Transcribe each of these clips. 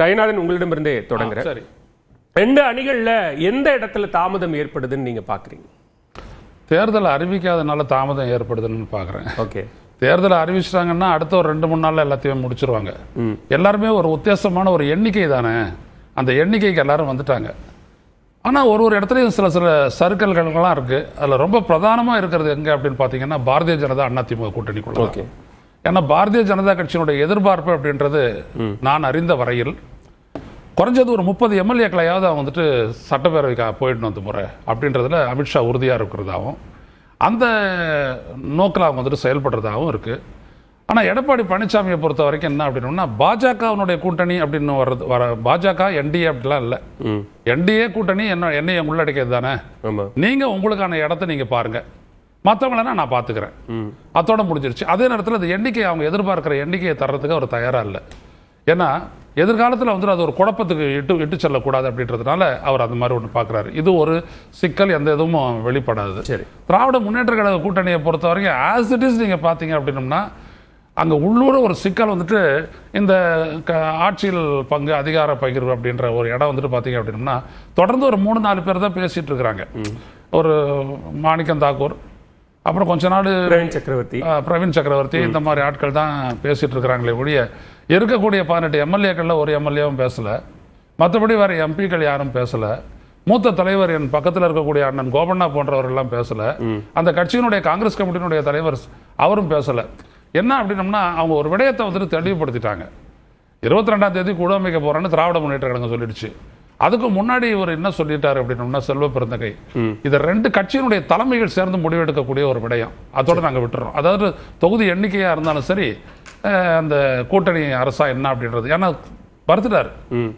ஐயநாதன், உங்களிடமிருந்தே தொடங்குறேன். சரி, ரெண்டு அணிகள்ல எந்த இடத்துல தாமதம் ஏற்படுதுன்னு நீங்க பாக்குறீங்க? தேர்தல் அறிவிக்காதனால தாமதம் ஏற்படுதுன்னு பாக்குறேன். ஓகே, தேர்தலை அறிவிச்சிட்டாங்கன்னா அடுத்த ஒரு 2-3 நாள்ல எல்லாத்தையும் முடிச்சிருவாங்க. எல்லாருமே ஒரு உத்தேசமான ஒரு எண்ணிக்கை தானே, அந்த எண்ணிக்கைக்கு எல்லாரும் வந்துட்டாங்க. ஆனால் ஒரு இடத்துலையும் சில சர்க்கிள்கள்லாம் இருக்கு. அதில் ரொம்ப பிரதானமாக இருக்கிறது எங்கே அப்படின்னு பார்த்தீங்கன்னா பாரதிய ஜனதா அதிமுக கூட்டணிக்குள்ள. ஓகே, ஏன்னா பாரதிய ஜனதா கட்சியினுடைய எதிர்பார்ப்பு அப்படின்றது நான் அறிந்த வரையில் குறைஞ்சது ஒரு 30 எம்எல்ஏக்களையாவது அவங்க வந்துட்டு சட்டப்பேரவைக்காக போயிடணும் அந்த முறை அப்படின்றதுல அமித்ஷா உறுதியாக இருக்கிறதாகவும் அந்த நோக்கில் அவங்க வந்துட்டு செயல்படுறதாகவும் இருக்குது. ஆனால் எடப்பாடி பழனிசாமியை பொறுத்த வரைக்கும் என்ன அப்படின்னா பாஜகவினுடைய கூட்டணி அப்படின்னு வர பாஜக என்டிஏ அப்படிலாம் இல்லை. என்டிஏ கூட்டணி என்னையை உள்ளடக்கியது தானே. நீங்கள் உங்களுக்கான இடத்த நீங்கள் பாருங்க, மற்றவங்கள நான் பார்த்துக்கிறேன், அதோட முடிஞ்சிருச்சு. அதே நேரத்தில் அந்த எண்ணிக்கை அவங்க எதிர்பார்க்குற எண்ணிக்கையை தர்றதுக்கு அவர் தயாராக இல்லை. ஏன்னா எதிர்காலத்தில் வந்துட்டு அது ஒரு குழப்பத்துக்கு இட்டு செல்லக்கூடாது அப்படின்றதுனால அவர் அந்த மாதிரி ஒன்று பார்க்குறாரு. இது ஒரு சிக்கல், எந்த எதுவும் வெளிப்படாது. சரி, திராவிட முன்னேற்ற கழக கூட்டணியை பொறுத்த வரைக்கும் ஆஸ் இட் இஸ் நீங்கள் பார்த்தீங்க அப்படின்னம்னா அங்கே உள்ளூர ஒரு சிக்கல் வந்துட்டு இந்த ஆட்சியில் பங்கு அதிகார பகிர்வு அப்படின்ற ஒரு இடம் வந்துட்டு பார்த்தீங்க அப்படின்னா தொடர்ந்து ஒரு 3-4 பேர் தான் பேசிட்டு இருக்கிறாங்க. ஒரு மாணிக்கம் தாக்கூர், அப்புறம் கொஞ்ச நாள் பிரவீன் சக்கரவர்த்தி, இந்த மாதிரி ஆட்கள் தான் பேசிட்டு இருக்கிறாங்களே ஒழிய இருக்கக்கூடிய 18 எம்எல்ஏக்களில் ஒரு எம்எல்ஏவும் பேசலை. மற்றபடி வேறு எம்பிக்கள் யாரும் பேசலை. மூத்த தலைவர் என் பக்கத்தில் இருக்கக்கூடிய அண்ணன் கோபண்ணா போன்றவர்கள்லாம் பேசலை. அந்த கட்சியினுடைய காங்கிரஸ் கமிட்டியினுடைய தலைவர் அவரும் பேசலை. என்ன அப்படின்னம்னா அவங்க ஒரு விடயத்தை வந்துட்டு தெளிவுபடுத்திட்டாங்க. 22ஆம் தேதி குழு அமைக்க போறேன்னு திராவிட முன்னேற்ற கழகம் சொல்லிடுச்சு. அதுக்கு முன்னாடி இவர் என்ன சொல்லிட்டாரு அப்படின்னம்னா செல்வ பெருந்தகை, இதை 2 கட்சியினுடைய தலைமைகள் சேர்ந்து முடிவெடுக்கக்கூடிய ஒரு விடயம், அதோட நாங்கள் விட்டுறோம். அதாவது தொகுதி எண்ணிக்கையா இருந்தாலும் சரி, அந்த கூட்டணி அரசா என்ன அப்படின்றது. ஏன்னா மறுத்துட்டாரு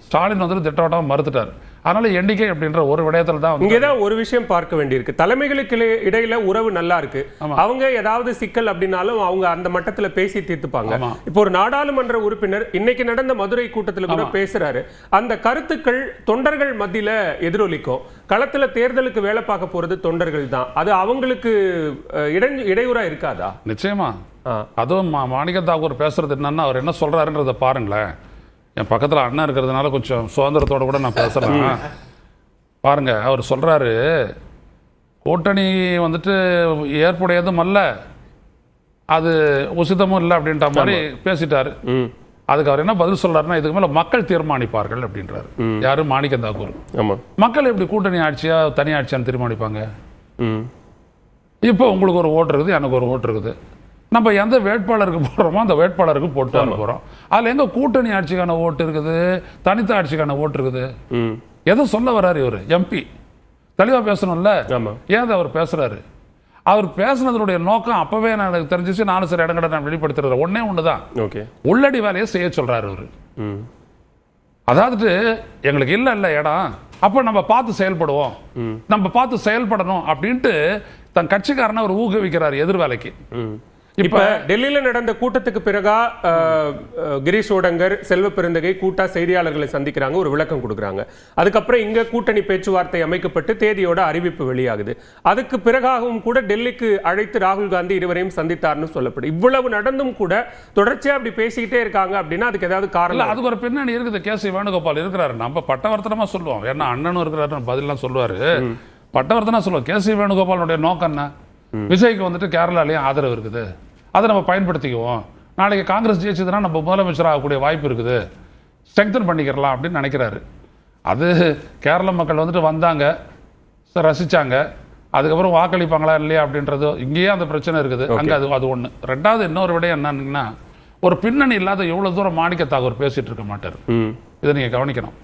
ஸ்டாலின் வந்துட்டு திட்டவட்டமா மறுத்துட்டாரு. அதனால எண்ணிக்கை அப்படின்ற ஒரு விடயத்தில் தான் இங்கதான் ஒரு விஷயம் பார்க்க வேண்டியிருக்கு. தலைமைகளுக்கு இடையில உறவு நல்லா இருக்கு. அவங்க ஏதாவது சிக்கல் அப்படின்னாலும் அவங்க அந்த மட்டத்துல பேசி தீர்த்துப்பாங்க. இப்போ ஒரு நாடாளுமன்ற உறுப்பினர் இன்னைக்கு நடந்த மதுரை கூட்டத்தில் கூட பேசுறாரு. அந்த கருத்துக்கள் தொண்டர்கள் மத்தியில எதிரொலிக்கும். களத்துல தேர்தலுக்கு வேலை பார்க்க போறது தொண்டர்கள் தான். அது அவங்களுக்கு இடையூறா இருக்காதா? நிச்சயமா. அதுவும் மாணிக்க தாக்கூர் பேசுறது என்னன்னா அவர் என்ன சொல்றாருன்றத பாருங்களேன். என் பக்கத்தில் அண்ணன் இருக்கிறதுனால கொஞ்சம் சுதந்திரத்தோடு கூட நான் பேசுகிறேன். பாருங்க, அவர் சொல்கிறாரு கூட்டணி வந்துட்டு ஏற்புடையதும் அல்ல, அது உசிதமும் இல்லை அப்படின்ற மாதிரி பேசிட்டாரு. அதுக்கு அவர் என்ன பதில் சொல்றாருன்னா இதுக்கு மேலே மக்கள் தீர்மானிப்பார்கள் அப்படின்றாரு. யாரு? மாணிக்கம் தாக்கூர். மக்கள் எப்படி கூட்டணி ஆட்சியா தனி ஆட்சியான்னு தீர்மானிப்பாங்க? இப்போ உங்களுக்கு ஒரு ஓட்டு இருக்குது, எனக்கு ஒரு ஓட்டு இருக்குது. நம்ம எந்த வேட்பாளருக்கு போடுறோமோ அந்த வேட்பாளருக்கு போட்டு அனுப்புறோம். அதுல எங்க கூட்டணி ஆட்சிக்கான ஓட்டு இருக்குது, தனித்த ஆட்சிக்கான ஓட்டு இருக்குது? எதை சொல்ல வர்றாரு இவர்? எம்பி தெளிவா பேசணும்ல. ஏன் அவர் பேசுறாரு? அவர் பேசுனதனுடைய நோக்கம் அப்பவே எனக்கு தெரிஞ்சிச்சு. 4 சில இடங்களை நான் வெளிப்படுத்துறது ஒன்னே ஒண்ணுதான், உள்ளடி வேலையை செய்ய சொல்றாரு அவரு. அதாவது எங்களுக்கு இல்ல இடம், அப்ப நம்ம பார்த்து செயல்படுவோம், நம்ம பார்த்து செயல்படணும் அப்படின்ட்டு தன் கட்சிக்காரனை அவர் ஊக்குவிக்கிறார் எதிர் வேலைக்கு. இப்ப டெல்லியில நடந்த கூட்டத்துக்கு பிறகா கிரீஷ் ஓடங்கர், செல்வ பெருந்தகை கூட்டா செய்தியாளர்களை சந்திக்கிறாங்க, ஒரு விளக்கம் கொடுக்குறாங்க. அதுக்கப்புறம் இங்க கூட்டணி பேச்சுவார்த்தை அமைக்கப்பட்டு தேதியோட அறிவிப்பு வெளியாகுது. அதுக்கு பிறகாகவும் கூட டெல்லிக்கு அழைத்து ராகுல் காந்தி இருவரையும் சந்தித்தார்னு சொல்லப்படுது. இவ்வளவு நடந்தும் கூட தொடர்ச்சியா அப்படி பேசிக்கிட்டே இருக்காங்க அப்படின்னா அதுக்கு ஏதாவது காரணம்? அதுக்கு ஒரு பின்னணி இருக்குது. கேசி வேணுகோபால் இருக்கிறாரு. நம்ம பட்டவர்த்தனமா சொல்லுவோம், ஏன்னா அண்ணனும் இருக்கிறாரு பதிலாம் சொல்லுவாரு. பட்டவர்த்தனா சொல்லுவோம். கேசி வேணுகோபாலுடைய நோக்கம் என்ன? விஜய்க்கு வந்துட்டு கேரளாலேயும் ஆதரவு இருக்குது, அதை நம்ம பயன்படுத்திக்குவோம். நாளைக்கு காங்கிரஸ் ஜெயிச்சதுன்னா நம்ம முதலமைச்சர் ஆகக்கூடிய வாய்ப்பு இருக்குது, ஸ்ட்ரெங்தன் பண்ணிக்கிறலாம் அப்படின்னு நினைக்கிறாரு. அது கேரள மக்கள் வந்துட்டு வந்தாங்க, ரசிச்சாங்க, அதுக்கப்புறம் வாக்களிப்பாங்களா இல்லையா அப்படின்றது இங்கேயே அந்த பிரச்சனை இருக்குது. அங்கே அது ஒன்று. ரெண்டாவது இன்னொரு விட என்னன்னா, ஒரு பின்னணி இல்லாத எவ்வளவு தூரம் மாணிக்க தாக்கூர் பேசிட்டு இருக்க மாட்டார். இதை நீங்க கவனிக்கணும்.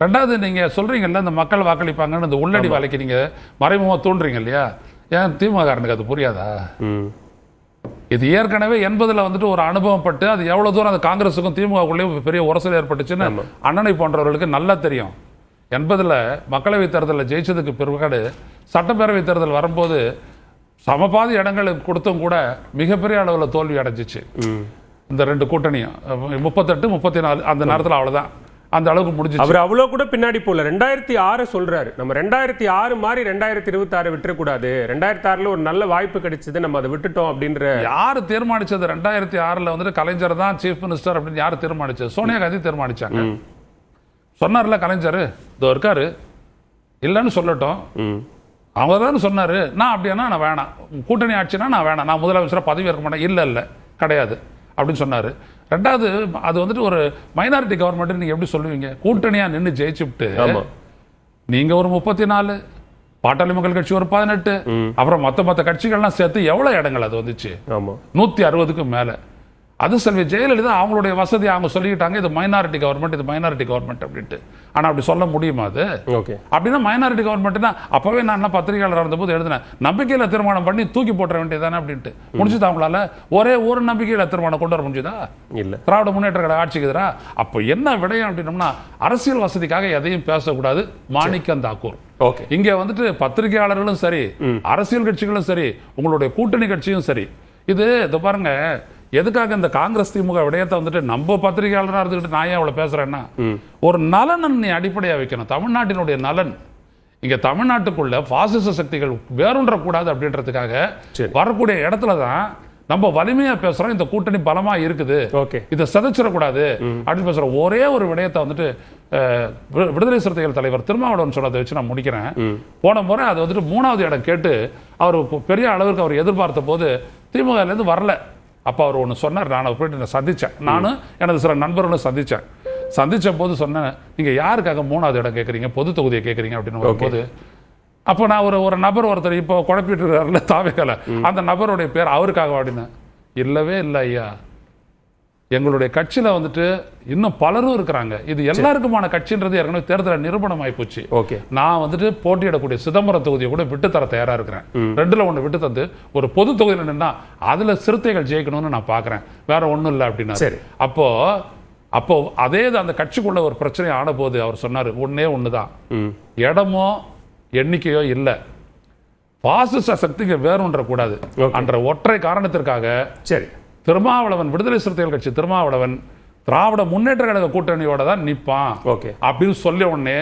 ரெண்டாவது நீங்க சொல்றீங்கல்ல இந்த மக்கள் வாக்களிப்பாங்கன்னு இந்த உள்ளடி வேலைக்கு நீங்க மறைமுகமா தூண்டுறீங்க இல்லையா? ஏன் திமுககாரனுக்கு அது புரியாதா? இது ஏற்கனவே 80ல் வந்துட்டு ஒரு அனுபவம் பட்டு அது எவ்வளவு தூரம் அந்த காங்கிரஸுக்கும் திமுகவுக்குள்ளேயும் பெரிய உரசல் ஏற்பட்டுச்சுன்னு அண்ணனை போன்றவர்களுக்கு நல்லா தெரியும். 80ல் மக்களவை தேர்தலில் ஜெயிச்சதுக்கு பிறகு சட்டப்பேரவை தேர்தல் வரும்போது சமபாதி இடங்களுக்கு கொடுத்தும் கூட மிகப்பெரிய அளவில் தோல்வி அடைஞ்சிச்சு இந்த 2 கூட்டணியும். 38, 34 அந்த நேரத்தில் அவ்வளவுதான், அந்த அளவுக்கு முடிஞ்சு. அவர் அவ்வளவு கூட பின்னாடி போல 2006 சொல்றாரு. நம்ம 2006 மாதிரி 2026 விட்டுறக்கூடாது. 2006ல ஒரு நல்ல வாய்ப்பு கிடைச்சது, நம்ம அதை விட்டுட்டோம் அப்படின்ற. யாரு தீர்மானிச்சது? 2006ல் வந்துட்டு கலைஞர் தான் சீஃப் மினிஸ்டர் அப்படின்னு யாரு தீர்மானிச்சது? சோனியா காந்தி தீர்மானிச்சாங்க. சொன்னார்ல கலைஞர், இதோ இருக்காரு, இல்லைன்னு சொல்லட்டும். அவங்க தானே சொன்னாரு, நான் அப்படின்னா நான் வேணாம், கூட்டணி ஆட்சினா நான் வேணாம், நான் முதலமைச்சராக பதவி ஏற்க மாட்டேன், இல்லை கிடையாது அப்படின்னு சொன்னாரு. ரெண்டாவது, அது வந்துட்டு ஒரு மைனாரிட்டி கவர்மெண்ட் நீங்க எப்படி சொல்லுவீங்க? கூட்டணியா நின்று ஜெயிச்சுட்டு நீங்க ஒரு 34, பாட்டாளி மக்கள் கட்சி ஒரு 18, அப்புறம் மத்த கட்சிகள்லாம் சேர்த்து எவ்வளவு இடங்கள் அது வந்துச்சு? 160க்கும் மேல. அது செல்வி ஜெயலலிதா அவங்களுடைய வசதி அவங்க சொல்லிக்கிட்டாங்க, இது மைனாரிட்டி கவர்மெண்ட், இது மைனாரிட்டி கவர்மெண்ட் அப்படின்ட்டு. ஆனா அப்படி சொல்ல முடியுமா? அது அப்படின்னா மைனாரிட்டி கவர்மெண்ட்னா அப்பவே நான் பத்திரிகையாளர் இருந்தபோது எழுதினேன், நம்பிக்கையில தீர்மானம் பண்ணி தூக்கி போட்ட வேண்டியதானே அப்படின்ட்டு. முடிச்சுதா அவங்களால? ஒரே ஒரு நம்பிக்கையில தீர்மானம் கொண்டு வர முடிஞ்சுதா? இல்ல. திராவிட முன்னேற்ற கழக ஆட்சிக்குதுரா? அப்ப என்ன விடயம் அப்படின்னோம்னா, அரசியல் வசதிக்காக எதையும் பேசக்கூடாது. மாணிக்கம் தாக்கூர். இங்க வந்துட்டு பத்திரிகையாளர்களும் சரி, அரசியல் கட்சிகளும் சரி, உங்களுடைய கூட்டணி கட்சியும் சரி, இது பாருங்க, எதுக்காக இந்த காங்கிரஸ் திமுக விடயத்தை வந்துட்டு நம்ம பத்திரிகையாளராக இருந்துக்கிட்டு நான் ஏன் அவ்வளவு பேசுறேன்னா, ஒரு நலன் நீ அடிப்படையா வைக்கணும். தமிழ்நாட்டினுடைய நலன், இங்க தமிழ்நாட்டுக்குள்ள பாசிச சக்திகள் வேறுன்றக்கூடாது அப்படின்றதுக்காக வரக்கூடிய இடத்துலதான் நம்ம வலிமையா பேசுறோம். இந்த கூட்டணி பலமா இருக்குது, இதை சிதைச்சிடக்கூடாது அப்படின்னு பேசுறோம். ஒரே ஒரு விடயத்தை வந்துட்டு விடுதலை சிறுத்தைகள் தலைவர் திருமாவளவன் சொன்னதை வச்சு நான் முடிக்கிறேன். போன முறை அது வந்துட்டு 3வது இடம் கேட்டு அவர் பெரிய அளவுக்கு அவர் எதிர்பார்த்த போது திமுக இருந்து வரல. அப்ப அவர் ஒண்ணு சொன்னார், நான் போயிட்டு சந்திச்சேன், நானும் எனது சில நண்பர்களும் சந்திச்ச போது சொன்னேன், நீங்க யாருக்காக 3வது இடம் கேட்கறீங்க, பொது தொகுதியை கேட்கறீங்க அப்படின்னு போது, அப்போ நான் ஒரு நபர் ஒருத்தர் இப்போ குழப்பிட்டு இருக்காருல்ல தாவேக்கால, அந்த நபருடைய பேர் அவருக்காக அப்படின்னா, இல்லவே இல்லை ஐயா, எங்களுடைய கட்சியில வந்துட்டு இன்னும் பலரும் இருக்கிறாங்க, இது எல்லாருக்குமான கட்சின்றது ஏற்கனவே தேர்தல் நிரூபணம் ஆயிப்போச்சு. நான் வந்துட்டு போட்டியிடக்கூடிய சிதம்பரம் தொகுதியை கூட விட்டு தர தயாரா இருக்கிறேன். 2ல 1 விட்டு தந்து ஒரு பொது தொகுதியில் நின்னா அதுல சிறுத்தைகள் ஜெயிக்கணும்னு நான் பாக்குறேன், வேற ஒண்ணும் இல்லை அப்படின்னா. அப்போ அதே அந்த கட்சிக்குள்ள ஒரு பிரச்சனை ஆன போது அவர் சொன்னாரு, ஒன்னே ஒண்ணுதான், இடமோ எண்ணிக்கையோ இல்ல, பாசிச சக்திக்கு வேறுன்ற கூடாது என்ற ஒற்றை காரணத்திற்காக திருமாவளவன், விடுதலை சிறுத்தைகள் கட்சி திருமாவளவன் திராவிட முன்னேற்ற கழக கூட்டணியோட தான் நிப்பான் அப்படின்னு சொல்ல உடனே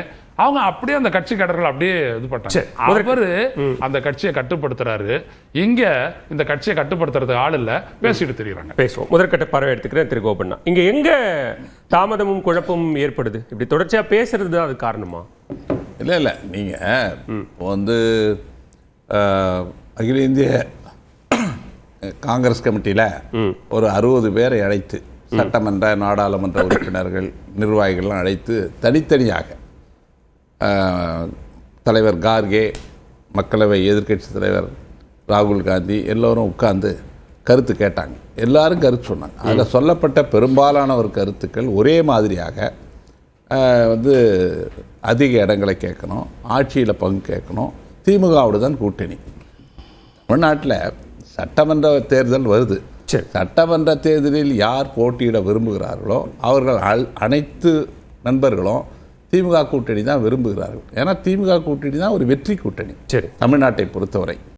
அவங்க அப்படியே அந்த கட்சி கடர்கள் அப்படியே இது பண்ணாங்க. அவரு அந்த கட்சியை கட்டுப்படுத்துறாரு, இங்க இந்த கட்சியை கட்டுப்படுத்துறதுக்கு ஆள் இல்ல, பேசிட்டு தெரியுறாங்க. பேசுவோம். முதற்கட்ட பார்வை எடுத்துக்கிறேன் திரு கோபண்ணா. இங்க எங்க தாமதமும் குழப்பமும் ஏற்படுது? இப்படி தொடர்ச்சியா பேசுறது அது காரணமா? இல்ல நீங்க வந்து அகில இந்திய காங்கிரஸ் கமிட்டியில ஒரு 60 பேரை அழைத்து, சட்டமன்ற நாடாளுமன்ற உறுப்பினர்கள் நிர்வாகிகள்லாம் அழைத்து தனித்தனியாக தலைவர் கார்கே, மக்களவை எதிர்க்கட்சி தலைவர் ராகுல் காந்தி எல்லோரும் உட்கார்ந்து கருத்து கேட்டாங்க. எல்லாரும் கருத்து சொன்னாங்க. அதில் சொல்லப்பட்ட பெரும்பாலான ஒரு கருத்துக்கள் ஒரே மாதிரியாக வந்து அதிக இடங்களை கேட்கணும், ஆட்சியில் பங்கு கேட்கணும், திமுகவோடு தான் கூட்டணி. தமிழ்நாட்டில் சட்டமன்ற தேர்தல் வருது. சட்டமன்ற தேர்தலில் யார் போட்டியிட விரும்புகிறார்களோ அவர்கள் அனைத்து நண்பர்களும் திமுக கூட்டணி தான் விரும்புகிறார்கள். ஏன்னா திமுக கூட்டணி தான் ஒரு வெற்றி கூட்டணி தமிழ்நாட்டை பொறுத்தவரை.